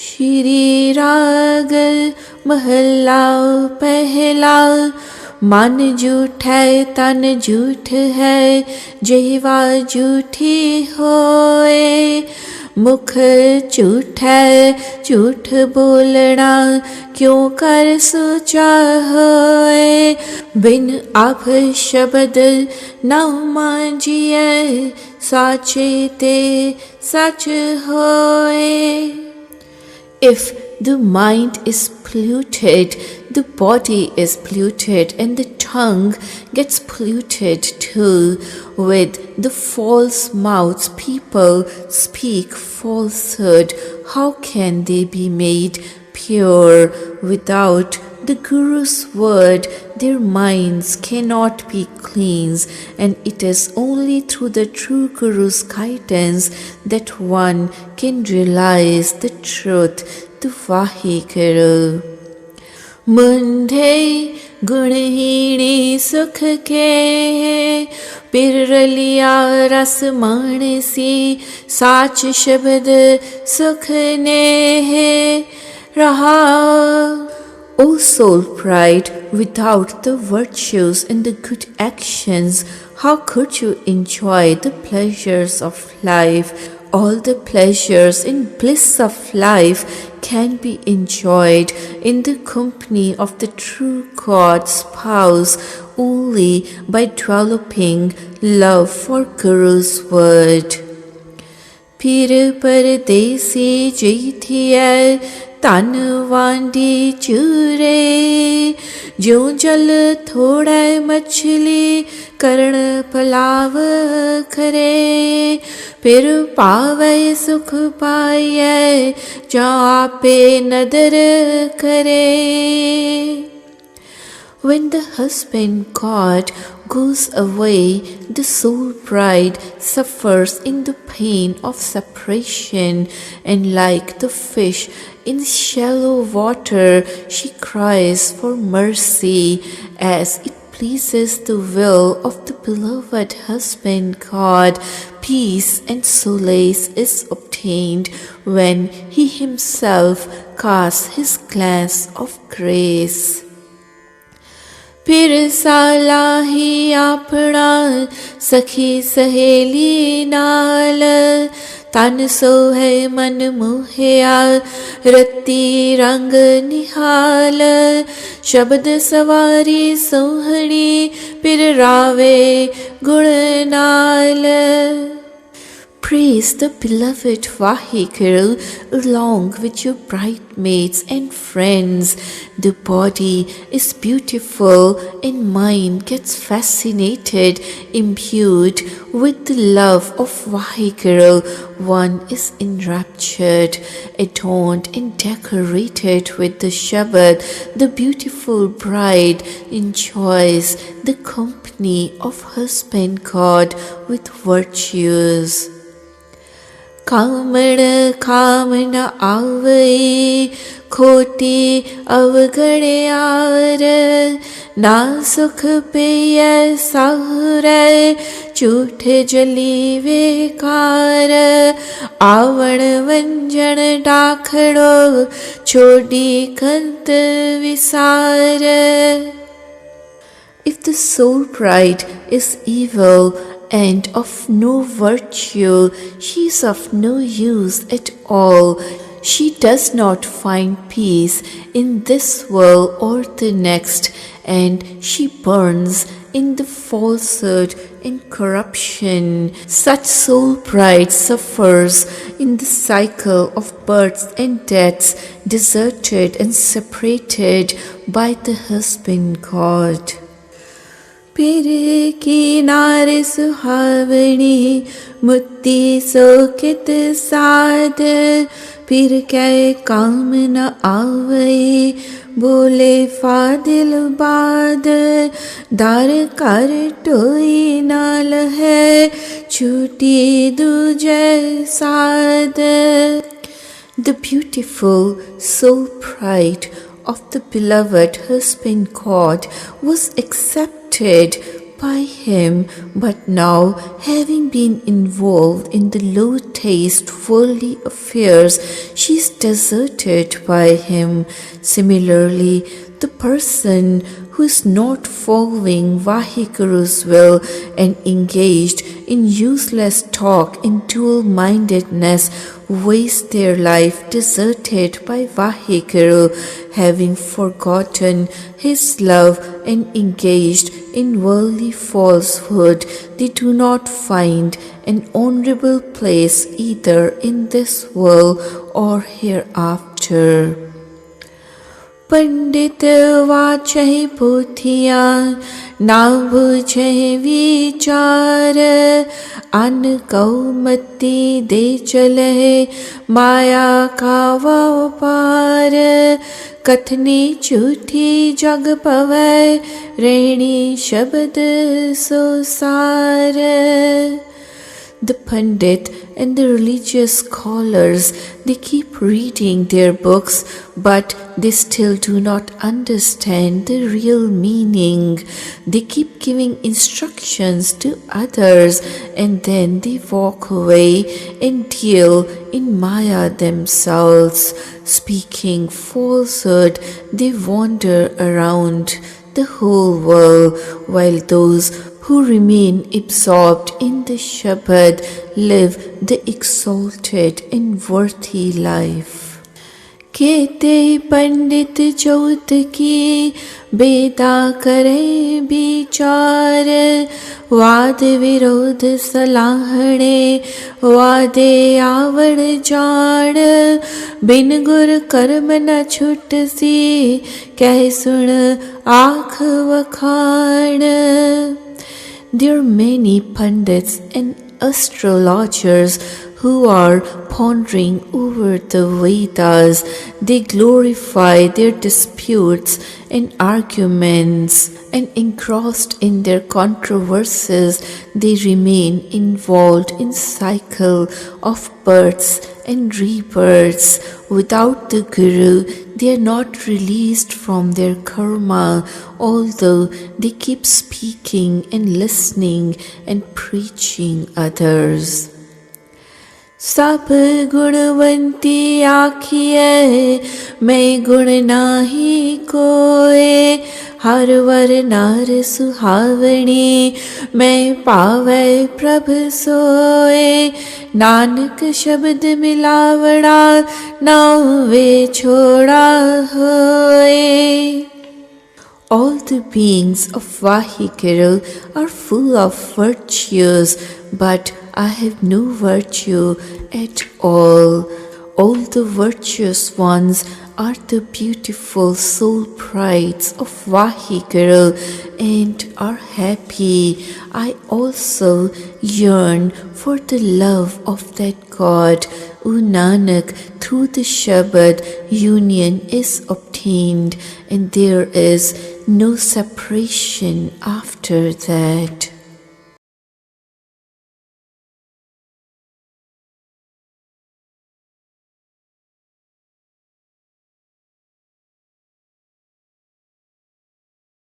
श्री राग महला पहला। मन झूठ है तन झूठ है, जिह्वा झूठी होए। मुख झूठ है झूठ बोलना, क्यों कर सोचा होए। बिन आप शब्द न मांझिए, साचे ते सच होए। If the mind is polluted, the body is polluted, and the tongue gets polluted too. With the false mouths, people speak falsehood. How can they be made pure? Without the Guru's word, their minds cannot be cleansed, and it is only through the true Guru's guidance that one can realize the truth, the Vaheguru. Mundhe gunhini sukh ke, pirliya ras mansi, sach shabd sukh ne raha. O soul pride, without the virtues and the good actions, how could you enjoy the pleasures of life? All the pleasures and bliss of life can be enjoyed in the company of the true God's spouse only by developing love for Guru's word. Pir pardesi jithiye, तन वांडी चूरे। ज्यों जल थोड़ा मछली, कर्ण पलाव करे। फिर पावे सुख पाए, जा आपे नदर करे। When the husband God goes away, the soul bride suffers in the pain of separation, and like the fish in shallow water, she cries for mercy, as it pleases the will of the beloved husband God. Peace and solace is obtained when he himself casts his glance of grace. फिर साला ही आपना सखी सहेली नाल, तन सोहे मन मोहिया रत्ती रंग निहाल। शब्द सवारी सोहनी फिर रावे गुण नाल। Praise the beloved Vaheguru along with your bridesmaids and friends. The body is beautiful and mind gets fascinated, imbued with the love of Vaheguru. One is enraptured, adorned and decorated with the Shabad. The beautiful bride enjoys the company of husband God with virtues. कामण कामन आवई, खोटी अवगणयार। ना सुख पेय साहुर, झूठ जली बेकार। आवण वंजन डाखड़ो, छोड़ी कंत विसार। If the soul bride is evil and of no virtue, she is of no use at all. She does not find peace in this world or the next, and she burns in the falsehood and corruption. Such soul bride suffers in the cycle of births and deaths, deserted and separated by the husband God. फिर किनारे सुहावनी, मुक्ति सोकित साध। फिर कै काम न आवै, बोले फादिल बाद। दार कर टोई नाल है, छूटी दूजे साध। The beautiful soul pride of the beloved husband God was accepted by him, but now, having been involved in the low taste worldly affairs, she is deserted by him. Similarly, the person who is not following Vahiguru's will and engaged in useless talk and dual-mindedness waste their life deserted by Vahiguru, having forgotten his love and engaged in worldly falsehood. They do not find an honorable place either in this world or hereafter. पंडित वाचहि पोथिया ना बुझहि विचार अन कौमति दे चलहि माया का व्यापार कथनी झूठी जग पवै रेणी शब्द सोसार. The Pandit and the religious scholars, they keep reading their books, but they still do not understand the real meaning. They keep giving instructions to others and then they walk away and deal in Maya themselves. Speaking falsehood, they wander around the whole world, while those who remain absorbed in the Shabad live the exalted and worthy life. कहते पंडित चौथ की बेदा करे विचार वाद विरोध सलाहणे वादे आवड़ जान बिन गुर कर्म न छुटसी कह सुन आँख वखाण. There are many pundits and astrologers who are pondering over the Vedas. They glorify their disputes and arguments, and engrossed in their controversies, they remain involved in cycle of births and rebirths. Without the Guru, they are not released from their karma, although they keep speaking and listening and preaching others. सब गुणवंती आखिए मैं गुण नाही कोय हर वर नार सुहावनी मैं पावै प्रभ सोए नानक शब्द मिलावड़ा नावे छोड़ा होए. All the beings of Vahiguru are full of virtues, but I have no virtue at all. All the virtuous ones are the beautiful soul prides of Vahiguru and are happy. I also yearn for the love of that God. O Nanak, through the Shabad, union is obtained and there is no separation after that.